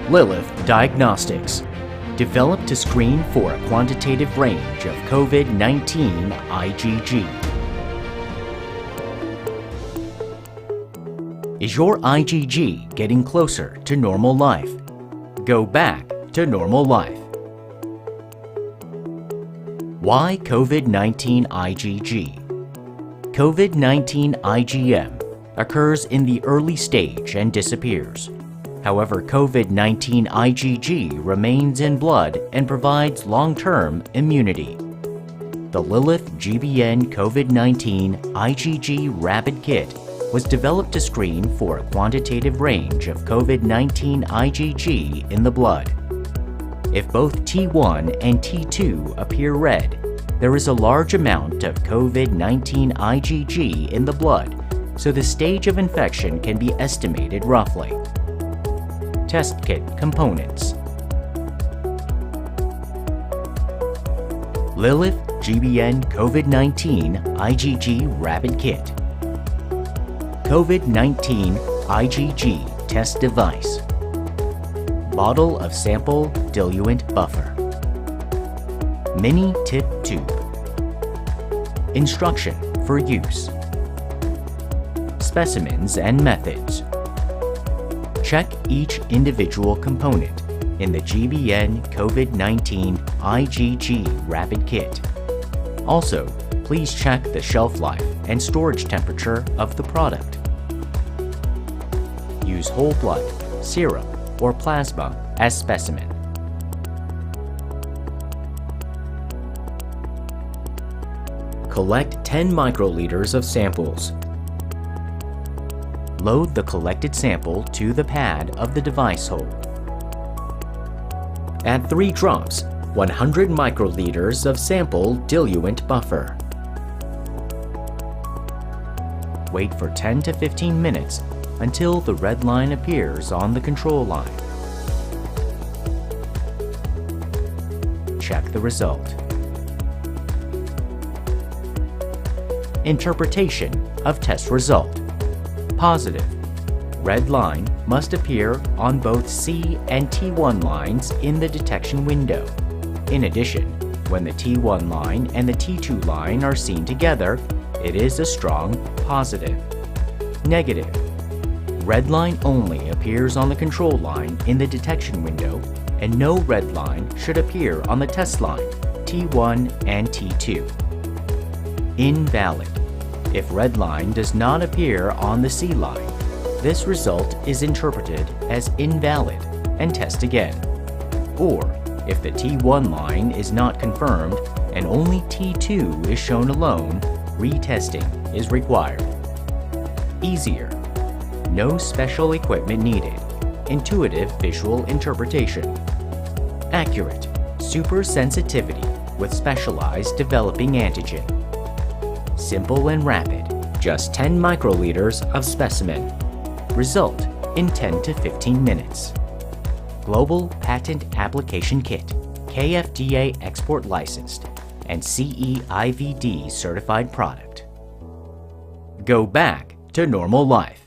LiliF Diagnostics, developed to screen for a quantitative range of COVID-19 IgG. Is your IgG getting closer to normal life? Go back to normal life. Why COVID-19 IgG? COVID-19 IgM occurs in the early stage and disappears. However, COVID-19 IgG remains in blood and provides long-term immunity. The LiliF GBN COVID-19 IgG Rapid Kit was developed to screen for a quantitative range of COVID-19 IgG in the blood. If both T1 and T2 appear red, there is a large amount of COVID-19 IgG in the blood, so the stage of infection can be estimated roughly. Test kit components. LiliF GBN COVID-19 IgG Rapid Kit. COVID-19 IgG Test Device. Bottle of sample diluent buffer. Mini tip tube. Instruction for use. Specimens and methods. Check each individual component in the GBN COVID-19 IgG Rapid Kit. Also, please check the shelf life and storage temperature of the product. Use whole blood, serum, or plasma as specimen. Collect 10 microliters of samples. Load the collected sample to the pad of the device hole. Add 3 drops, 100 microliters of sample diluent buffer. Wait for 10 to 15 minutes until the red line appears on the control line. Check the result. Interpretation of test result. Positive. Red line must appear on both C and T1 lines in the detection window. In addition, when the T1 line and the T2 line are seen together, it is a strong positive. Negative. Red line only appears on the control line in the detection window, and no red line should appear on the test line, T1 and T2. Invalid. If red line does not appear on the C line, this result is interpreted as invalid and test again. Or, if the T1 line is not confirmed and only T2 is shown alone, retesting is required. Easier. No special equipment needed. Intuitive visual interpretation. Accurate. Super sensitivity with specialized developing antigen. Simple and rapid. Just 10 microliters of specimen. Result in 10 to 15 minutes. Global Patent Application Kit, KFDA export licensed, and CE/IVD certified product. Go back to normal life.